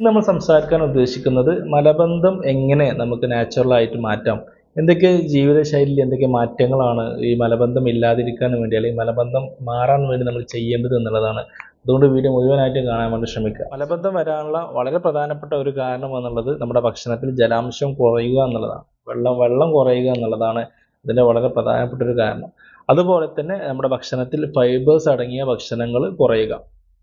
നമ്മൾ സംസാരിക്കാൻ ഉദ്ദേശിക്കുന്നത് മലബന്ധം എങ്ങനെ നമുക്ക് നാച്ചുറലായിട്ട് മാറ്റാം, എന്തൊക്കെ ജീവിതശൈലിയിൽ എന്തൊക്കെ മാറ്റങ്ങളാണ് ഈ മലബന്ധം ഇല്ലാതിരിക്കാൻ വേണ്ടി അല്ലെങ്കിൽ മലബന്ധം മാറാൻ വേണ്ടി നമ്മൾ ചെയ്യേണ്ടത് എന്നുള്ളതാണ്. അതുകൊണ്ട് വീഡിയോ മുഴുവനായിട്ട് കാണാൻ വേണ്ടി ശ്രമിക്കുക. മലബന്ധം വരാനുള്ള വളരെ പ്രധാനപ്പെട്ട ഒരു കാരണം എന്നുള്ളത് നമ്മുടെ ഭക്ഷണത്തിൽ ജലാംശം കുറയുക എന്നുള്ളതാണ്. വെള്ളം കുറയുക എന്നുള്ളതാണ് ഇതിൻ്റെ വളരെ പ്രധാനപ്പെട്ട ഒരു കാരണം. അതുപോലെ തന്നെ നമ്മുടെ ഭക്ഷണത്തിൽ ഫൈബേഴ്സ് അടങ്ങിയ ഭക്ഷണങ്ങൾ കുറയുക.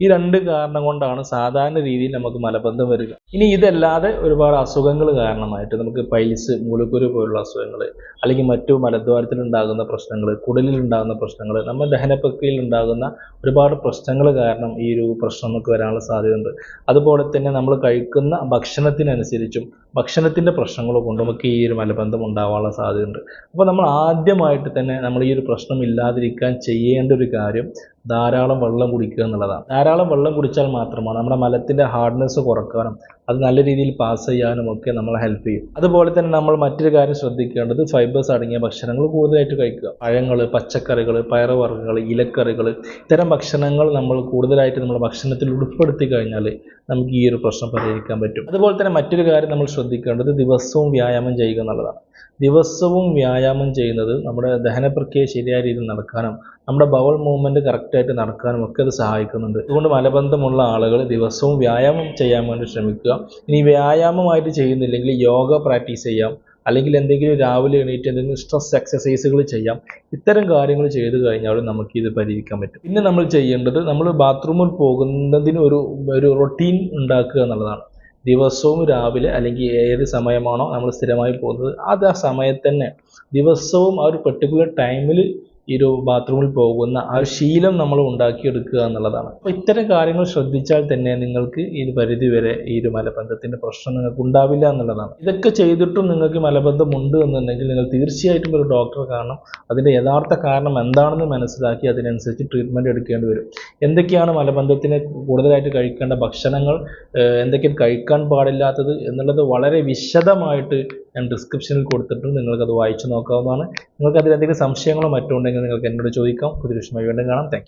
ഈ രണ്ട് കാരണം കൊണ്ടാണ് സാധാരണ രീതിയിൽ നമുക്ക് മലബന്ധം വരിക. ഇനി ഇതല്ലാതെ ഒരുപാട് അസുഖങ്ങൾ കാരണമായിട്ട് നമുക്ക് പൈൽസ്, മൂലക്കുരു പോലുള്ള അസുഖങ്ങൾ, അല്ലെങ്കിൽ മറ്റു മലദ്വാരത്തിൽ ഉണ്ടാകുന്ന പ്രശ്നങ്ങൾ, കുടലിൽ ഉണ്ടാകുന്ന പ്രശ്നങ്ങൾ, നമ്മുടെ ദഹന പ്രക്രിയയിൽ ഉണ്ടാകുന്ന ഒരുപാട് പ്രശ്നങ്ങൾ കാരണം ഈ ഒരു പ്രശ്നം നമുക്ക് വരാനുള്ള സാധ്യതയുണ്ട്. അതുപോലെ തന്നെ നമ്മൾ കഴിക്കുന്ന ഭക്ഷണത്തിനനുസരിച്ചും ഭക്ഷണത്തിൻ്റെ പ്രശ്നങ്ങൾ കൊണ്ട് നമുക്ക് ഈ ഒരു മലബന്ധം ഉണ്ടാവാനുള്ള സാധ്യതയുണ്ട്. അപ്പോൾ നമ്മൾ ആദ്യമായിട്ട് തന്നെ നമ്മൾ ഈ ഒരു പ്രശ്നം ഇല്ലാതിരിക്കാൻ ചെയ്യേണ്ട ഒരു കാര്യം ധാരാളം വെള്ളം കുടിക്കുക എന്നുള്ളതാണ്. ധാരാളം വെള്ളം കുടിച്ചാൽ മാത്രമാണ് നമ്മുടെ മലത്തിൻ്റെ ഹാർഡ്നെസ് കുറക്കാനും അത് നല്ല രീതിയിൽ പാസ് ചെയ്യാനും ഒക്കെ നമ്മളെ ഹെൽപ്പ് ചെയ്യും. അതുപോലെ തന്നെ നമ്മൾ മറ്റൊരു കാര്യം ശ്രദ്ധിക്കേണ്ടത് ഫൈബേഴ്സ് അടങ്ങിയ ഭക്ഷണങ്ങൾ കൂടുതലായിട്ട് കഴിക്കുക. പഴങ്ങൾ, പച്ചക്കറികൾ, പയറുവർഗ്ഗങ്ങൾ, ഇലക്കറികൾ, ഇത്തരം ഭക്ഷണങ്ങൾ നമ്മൾ കൂടുതലായിട്ട് നമ്മുടെ ഭക്ഷണത്തിൽ ഉൾപ്പെടുത്തി കഴിഞ്ഞാൽ നമുക്ക് ഈ ഒരു പ്രശ്നം പരിഹരിക്കാൻ പറ്റും. അതുപോലെ തന്നെ മറ്റൊരു കാര്യം നമ്മൾ ശ്രദ്ധിക്കേണ്ടത് ദിവസവും വ്യായാമം ചെയ്യുക എന്നുള്ളതാണ്. ദിവസവും വ്യായാമം ചെയ്യുന്നത് നമ്മുടെ ദഹന പ്രക്രിയ ശരിയായ രീതിയിൽ നടക്കാനും നമ്മുടെ ബവൽ മൂവ്മെൻറ്റ് കറക്റ്റായിട്ട് നടക്കാനും ഒക്കെ അത് സഹായിക്കുന്നുണ്ട്. അതുകൊണ്ട് മലബന്ധമുള്ള ആളുകൾ ദിവസവും വ്യായാമം ചെയ്യാൻ വേണ്ടി ശ്രമിക്കുക. ഇനി വ്യായാമമായിട്ട് ചെയ്യുന്നില്ലെങ്കിൽ യോഗ പ്രാക്ടീസ് ചെയ്യാം, അല്ലെങ്കിൽ എന്തെങ്കിലും രാവിലെ എണീറ്റ് എന്തെങ്കിലും സ്ട്രെസ് എക്സസൈസുകൾ ചെയ്യാം. ഇത്തരം കാര്യങ്ങൾ ചെയ്തു കഴിഞ്ഞാലും നമുക്ക് ഇത് പരിഹരിക്കാൻ പറ്റും. പിന്നെ നമ്മൾ ചെയ്യേണ്ടത് നമ്മൾ ബാത്റൂമിൽ പോകുന്നതിന് ഒരു റൊട്ടീൻ ഉണ്ടാക്കുക എന്നുള്ളതാണ്. ദിവസവും രാവിലെ അല്ലെങ്കിൽ ഏത് സമയമാണോ നമ്മൾ സ്ഥിരമായി പോകുന്നത് ആ സമയത്ത് തന്നെ ദിവസവും ആ ഒരു പെർട്ടിക്കുലർ ടൈമിൽ ഈ ഒരു ബാത്റൂമിൽ പോകുന്ന ആ ഒരു ശീലം നമ്മൾ ഉണ്ടാക്കിയെടുക്കുക എന്നുള്ളതാണ്. അപ്പോൾ ഇത്തരം കാര്യങ്ങൾ ശ്രദ്ധിച്ചാൽ തന്നെ നിങ്ങൾക്ക് ഈ പരിധി വരെ ഈ ഒരു മലബന്ധത്തിൻ്റെ പ്രശ്നം നിങ്ങൾക്ക് ഉണ്ടാവില്ല എന്നുള്ളതാണ്. ഇതൊക്കെ ചെയ്തിട്ടും നിങ്ങൾക്ക് മലബന്ധം ഉണ്ട് എന്നുണ്ടെങ്കിൽ നിങ്ങൾ തീർച്ചയായിട്ടും ഒരു ഡോക്ടറെ കാണണം. അതിൻ്റെ യഥാർത്ഥ കാരണം എന്താണെന്ന് മനസ്സിലാക്കി അതിനനുസരിച്ച് ട്രീറ്റ്മെൻറ്റ് എടുക്കേണ്ടി വരും. എന്തൊക്കെയാണ് മലബന്ധത്തിന് കൂടുതലായിട്ട് കഴിക്കേണ്ട ഭക്ഷണങ്ങൾ, എന്തൊക്കെയാണ് കഴിക്കാൻ പാടില്ലാത്തത് എന്നുള്ളത് വളരെ വിശദമായിട്ട് ഞാൻ ഡിസ്ക്രിപ്ഷനിൽ കൊടുത്തിട്ടുണ്ട്. നിങ്ങൾക്കത് വായിച്ചു നോക്കാവുന്നതാണ്. നിങ്ങൾക്ക് അതിലെന്തെങ്കിലും സംശയങ്ങളോ മറ്റോ ഉണ്ടെങ്കിൽ നിങ്ങൾക്ക് എന്നോട് ചോദിക്കാം. പുതിയ വിഷയമായി വീണ്ടും കാണാം. Thank you.